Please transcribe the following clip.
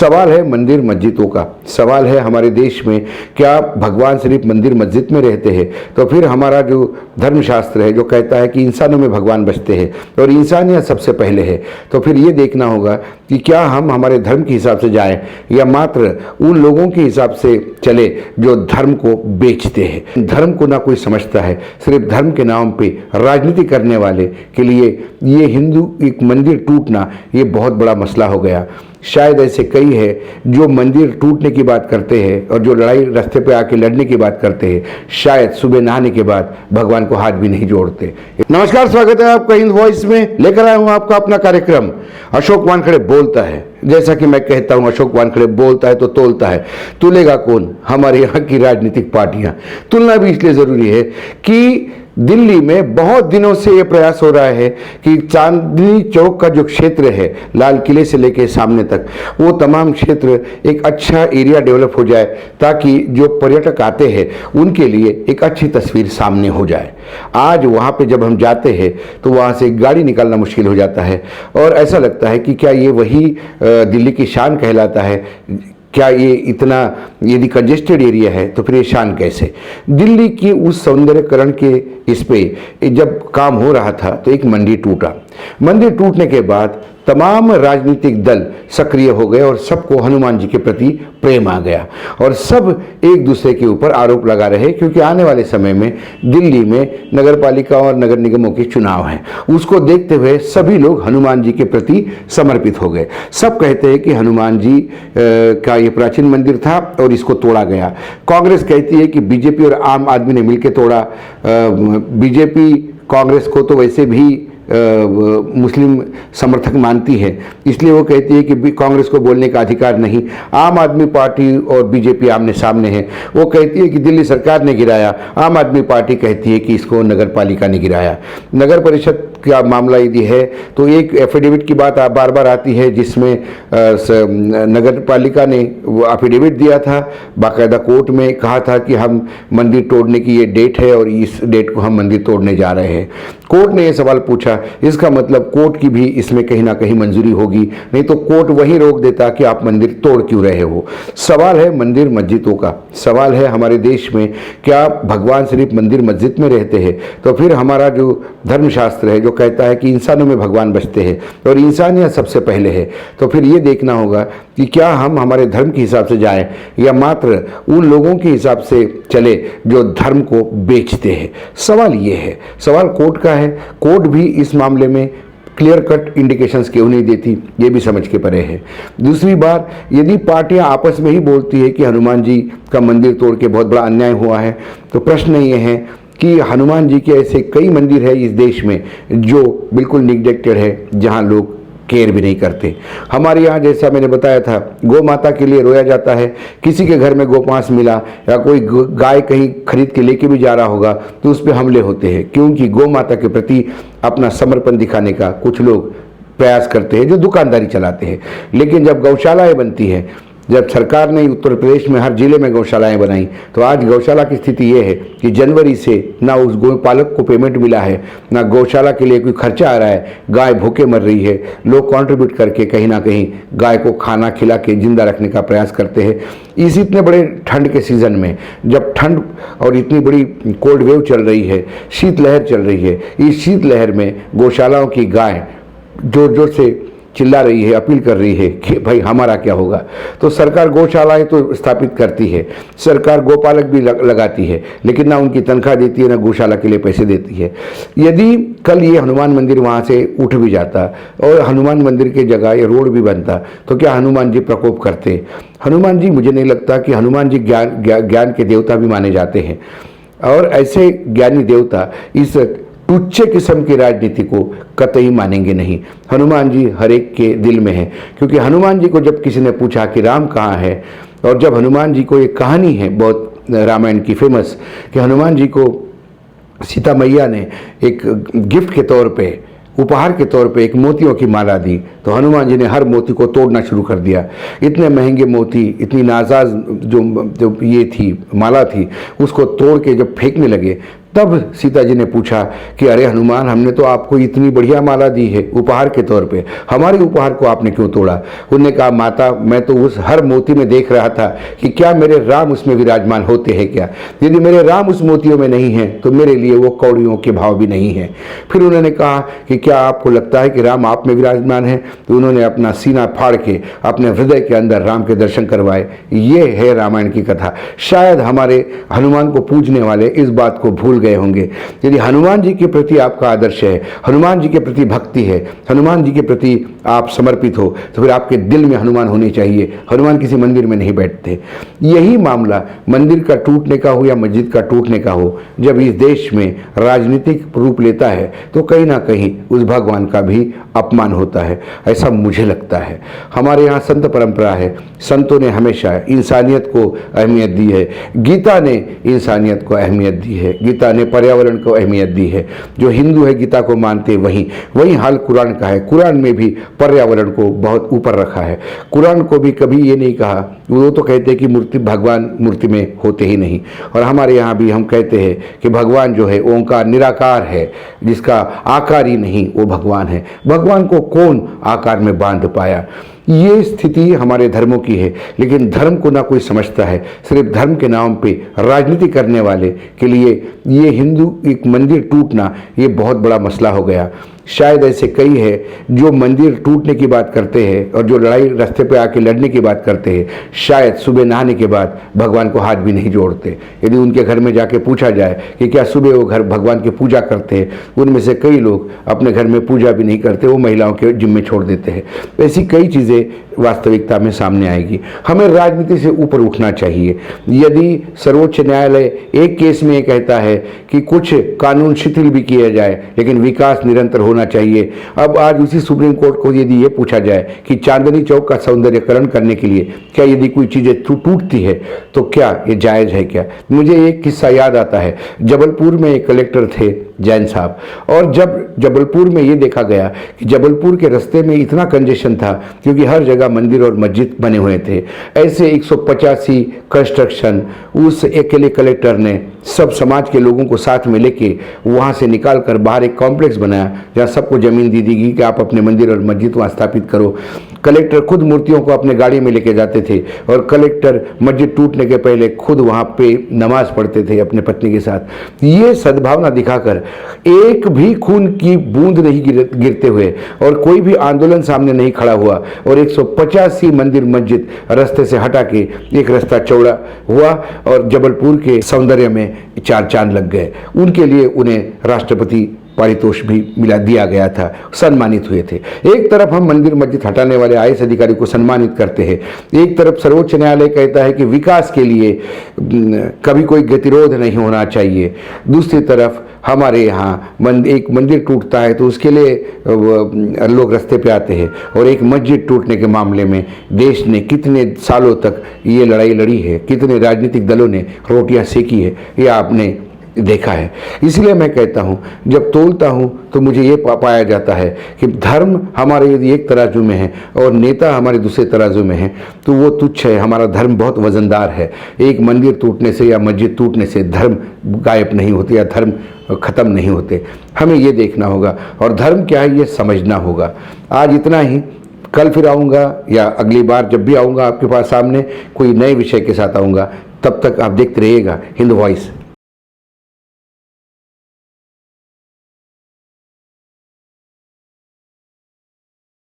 सवाल है मंदिर मस्जिदों का। सवाल है हमारे देश में क्या भगवान सिर्फ मंदिर मस्जिद में रहते हैं? तो फिर हमारा जो धर्मशास्त्र है जो कहता है कि इंसानों में भगवान बसते हैं और इंसानियत सबसे पहले है, तो फिर ये देखना होगा कि क्या हम हमारे धर्म के हिसाब से जाएं या मात्र उन लोगों के हिसाब से चले जो धर्म को बेचते हैं। धर्म को ना कोई समझता है, सिर्फ धर्म के नाम पे राजनीति करने वाले के लिए ये हिंदू एक मंदिर टूटना ये बहुत बड़ा मसला हो गया। शायद ऐसे कई है जो मंदिर टूटने की बात करते हैं और जो लड़ाई रास्ते पे आके लड़ने की बात करते हैं, शायद सुबह नहाने के बाद भगवान को हाथ भी नहीं जोड़ते। नमस्कार, स्वागत है आपका हिंद वॉइस में। लेकर आया हूं आपका अपना कार्यक्रम अशोक वानखेड़े बोलता है। जैसा कि मैं कहता हूं, अशोक वानखेड़े बोलता है तो तोलता है। तुलेगा कौन? हमारे यहाँ की राजनीतिक पार्टियां। तुलना भी इसलिए जरूरी है कि दिल्ली में बहुत दिनों से यह प्रयास हो रहा है कि चांदनी चौक का जो क्षेत्र है, लाल किले से लेकर सामने तक, वो तमाम क्षेत्र एक अच्छा एरिया डेवलप हो जाए ताकि जो पर्यटक आते हैं उनके लिए एक अच्छी तस्वीर सामने हो जाए। आज वहाँ पे जब हम जाते हैं तो वहाँ से गाड़ी निकालना मुश्किल हो जाता है और ऐसा लगता है कि क्या ये वही दिल्ली की शान कहलाता है? क्या ये इतना यदि कंजेस्टेड एरिया है तो फिर ये शान कैसे? दिल्ली की उस सौंदर्यकरण के इस पे जब काम हो रहा था तो एक मंदिर टूटा। मंदिर टूटने के बाद तमाम राजनीतिक दल सक्रिय हो गए और सबको हनुमान जी के प्रति प्रेम आ गया और सब एक दूसरे के ऊपर आरोप लगा रहे, क्योंकि आने वाले समय में दिल्ली में नगर पालिका और नगर निगमों के चुनाव हैं। उसको देखते हुए सभी लोग हनुमान जी के प्रति समर्पित हो गए। सब कहते हैं कि हनुमान जी का ये प्राचीन मंदिर था और इसको तोड़ा गया। कांग्रेस कहती है कि बीजेपी और आम आदमी ने मिलकर तोड़ा। बीजेपी कांग्रेस को तो वैसे भी मुस्लिम समर्थक मानती है, इसलिए वो कहती है कि कांग्रेस को बोलने का अधिकार नहीं। आम आदमी पार्टी और बीजेपी आमने सामने है। वो कहती है कि दिल्ली सरकार ने गिराया, आम आदमी पार्टी कहती है कि इसको नगर पालिका ने गिराया। नगर परिषद का मामला यदि है तो एक एफिडेविट की बात बार बार आती है जिसमें नगर पालिका ने वो एफिडेविट दिया था, बाकायदा कोर्ट में कहा था कि हम मंदिर तोड़ने की ये डेट है और इस डेट को हम मंदिर तोड़ने जा रहे हैं। कोर्ट ने ये सवाल पूछा, इसका मतलब कोर्ट की भी इसमें कहीं ना कहीं मंजूरी होगी, नहीं तो कोर्ट वही रोक देता कि आप मंदिर तोड़ क्यों रहे हो। सवाल है मंदिर मस्जिदों का। सवाल है हमारे देश में क्या भगवान सिर्फ मंदिर मस्जिद में रहते हैं? तो फिर हमारा जो धर्मशास्त्र है जो कहता है कि इंसानों में भगवान बसते हैं और इंसानियत सबसे पहले है, तो फिर ये देखना होगा कि क्या हम हमारे धर्म के हिसाब से जाएं या मात्र उन लोगों के हिसाब से चले जो धर्म को बेचते हैं। सवाल ये है, सवाल कोर्ट का है। कोर्ट भी इस मामले में क्लियर कट इंडिकेशंस क्यों नहीं देती, ये भी समझ के परे है। दूसरी बात, यदि पार्टियां आपस में ही बोलती है कि हनुमान जी का मंदिर तोड़ के बहुत बड़ा अन्याय हुआ है, तो प्रश्न ये है कि हनुमान जी के ऐसे कई मंदिर है इस देश में जो बिल्कुल निग्लेक्टेड है, जहां लोग केयर भी नहीं करते। हमारे यहाँ जैसा मैंने बताया था, गौ माता के लिए रोया जाता है। किसी के घर में गोमांस मिला या कोई गाय कहीं खरीद के लेके भी जा रहा होगा तो उस पर हमले होते हैं, क्योंकि गौ माता के प्रति अपना समर्पण दिखाने का कुछ लोग प्रयास करते हैं जो दुकानदारी चलाते हैं। लेकिन जब गौशालाएं बनती हैं, जब सरकार ने उत्तर प्रदेश में हर जिले में गौशालाएं बनाई, तो आज गौशाला की स्थिति ये है कि जनवरी से ना उस गौपालक को पेमेंट मिला है, ना गौशाला के लिए कोई खर्चा आ रहा है। गाय भूखे मर रही है। लोग कंट्रीब्यूट करके कहीं ना कहीं गाय को खाना खिला के जिंदा रखने का प्रयास करते हैं। इस इतने बड़े ठंड के सीजन में, जब ठंड और इतनी बड़ी कोल्ड वेव चल रही है, शीतलहर चल रही है, इस शीतलहर में गौशालाओं की गाय जोर जोर से चिल्ला रही है, अपील कर रही है कि भाई हमारा क्या होगा। तो सरकार गौशालाएं तो स्थापित करती है, सरकार गौपालक भी लगाती है, लेकिन ना उनकी तनख्वाह देती है ना गौशाला के लिए पैसे देती है। यदि कल ये हनुमान मंदिर वहाँ से उठ भी जाता और हनुमान मंदिर की जगह ये रोड भी बनता, तो क्या हनुमान जी प्रकोप करते? हनुमान जी, मुझे नहीं लगता कि हनुमान जी ज्ञान के देवता भी माने जाते हैं और ऐसे ज्ञानी देवता इस तुच्छ किस्म की राजनीति को कतई मानेंगे नहीं। हनुमान जी हर एक के दिल में है, क्योंकि हनुमान जी को जब किसी ने पूछा कि राम कहाँ है, और जब हनुमान जी को एक कहानी है बहुत रामायण की फेमस कि हनुमान जी को सीता मैया ने एक गिफ्ट के तौर पे, उपहार के तौर पे एक मोतियों की माला दी, तो हनुमान जी ने हर मोती को तोड़ना शुरू कर दिया। इतने महंगे मोती, इतनी नाजाज जो ये थी माला थी, उसको तोड़ के जब फेंकने लगे तब सीता जी ने पूछा कि अरे हनुमान, हमने तो आपको इतनी बढ़िया माला दी है उपहार के तौर पे, हमारे उपहार को आपने क्यों तोड़ा? उन्होंने कहा माता, मैं तो उस हर मोती में देख रहा था कि क्या मेरे राम उसमें विराजमान होते हैं क्या? यदि मेरे राम उस मोतियों में नहीं है तो मेरे लिए वो कौड़ियों के भाव भी नहीं है। फिर उन्होंने कहा कि क्या आपको लगता है कि राम आप में विराजमान है? तो उन्होंने अपना सीना फाड़ के अपने हृदय के अंदर राम के दर्शन करवाए। ये है रामायण की कथा। शायद हमारे हनुमान को पूजने वाले इस बात को भूल गए होंगे। यदि हनुमान जी के प्रति आपका आदर्श है, हनुमान जी के प्रति भक्ति है, हनुमान जी के प्रति आप समर्पित हो, तो फिर आपके दिल में हनुमान होने चाहिए। हनुमान किसी मंदिर में नहीं बैठते। यही मामला मंदिर का टूटने का हो या मस्जिद का टूटने का हो, जब इस देश में राजनीतिक रूप लेता है तो कहीं ना कहीं उस भगवान का भी अपमान होता है, ऐसा मुझे लगता है। हमारे यहाँ संत परंपरा है, संतों ने हमेशा इंसानियत को अहमियत दी है। गीता ने इंसानियत को अहमियत दी है, गीता ने पर्यावरण को अहमियत दी है। जो हिंदू है गीता को मानते वही हाल कुरान का है। कुरान में भी पर्यावरण को बहुत ऊपर रखा है। कुरान को भी कभी ये नहीं कहा, वो तो कहते हैं कि मूर्ति, भगवान मूर्ति में होते ही नहीं। और हमारे यहाँ भी हम कहते हैं कि भगवान जो है ओंकार निराकार है, जिसका आकार ही नहीं वो भगवान है। भगवान को कौन आकार में बांध पाया? ये स्थिति हमारे धर्मों की है, लेकिन धर्म को ना कोई समझता है। सिर्फ धर्म के नाम पे राजनीति करने वाले के लिए ये हिंदू एक मंदिर टूटना ये बहुत बड़ा मसला हो गया। शायद ऐसे कई है जो मंदिर टूटने की बात करते हैं और जो लड़ाई रास्ते पे आके लड़ने की बात करते हैं, शायद सुबह नहाने के बाद भगवान को हाथ भी नहीं जोड़ते। यदि उनके घर में जाके पूछा जाए कि क्या सुबह वो घर भगवान की पूजा करते हैं, उनमें से कई लोग अपने घर में पूजा भी नहीं करते, वो महिलाओं के जिम्मे छोड़ देते हैं। ऐसी कई चीज़ें वास्तविकता में सामने आएगी। हमें राजनीति से ऊपर उठना चाहिए। यदि सर्वोच्च न्यायालय एक केस में ये कहता है कि कुछ कानून शिथिल भी किया जाए, लेकिन विकास निरंतर होना चाहिए। अब आज उसी सुप्रीम कोर्ट को यदि ये पूछा जाए कि चांदनी चौक का सौंदर्यकरण करने के लिए क्या यदि कोई चीज़ें टूटती है तो क्या ये जायज़ है क्या? मुझे एक किस्सा याद आता है। जबलपुर में एक कलेक्टर थे जैन साहब, और जब जबलपुर में ये देखा गया कि जबलपुर के रास्ते में इतना कंजेशन था क्योंकि हर जगह मंदिर और मस्जिद बने हुए थे, ऐसे 185 कंस्ट्रक्शन उस अकेले कलेक्टर ने सब समाज के लोगों को साथ में लेके वहाँ से निकाल कर बाहर एक कॉम्प्लेक्स बनाया जहाँ सबको ज़मीन दी गई कि आप अपने मंदिर और मस्जिद वहाँ स्थापित करो। कलेक्टर खुद मूर्तियों को अपने गाड़ी में लेके जाते थे और कलेक्टर मस्जिद टूटने के पहले खुद वहाँ पे नमाज पढ़ते थे अपने पत्नी के साथ। ये सद्भावना दिखाकर एक भी खून की बूंद नहीं गिरते हुए और कोई भी आंदोलन सामने नहीं खड़ा हुआ और 185 मंदिर मस्जिद रास्ते से हटा के एक रास्ता चौड़ा हुआ और जबलपुर के सौंदर्य में 4 चांद लग गए। उनके लिए उन्हें राष्ट्रपति पारितोष भी दिया गया था, सम्मानित हुए थे। एक तरफ हम मंदिर मस्जिद हटाने वाले IAS अधिकारी को सम्मानित करते हैं, एक तरफ सर्वोच्च न्यायालय कहता है कि विकास के लिए कभी कोई गतिरोध नहीं होना चाहिए। दूसरी तरफ हमारे यहाँ एक मंदिर टूटता है तो उसके लिए लोग रास्ते पे आते हैं, और एक मस्जिद टूटने के मामले में देश ने कितने सालों तक ये लड़ाई लड़ी है, कितने राजनीतिक दलों ने रोटियां सेकी है, ये आपने देखा है। इसलिए मैं कहता हूँ, जब तोलता हूँ तो मुझे ये पाया जाता है कि धर्म हमारे यदि एक तराजू में है और नेता हमारे दूसरे तराजू में है तो वो तुच्छ है। हमारा धर्म बहुत वजनदार है। एक मंदिर टूटने से या मस्जिद टूटने से धर्म गायब नहीं होते या धर्म खत्म नहीं होते। हमें ये देखना होगा और धर्म क्या है ये समझना होगा। आज इतना ही। कल फिर आऊँगा या अगली बार जब भी आऊँगा आपके पास सामने कोई नए विषय के साथ आऊँगा। तब तक आप देखते रहिएगा हिंद वॉइस।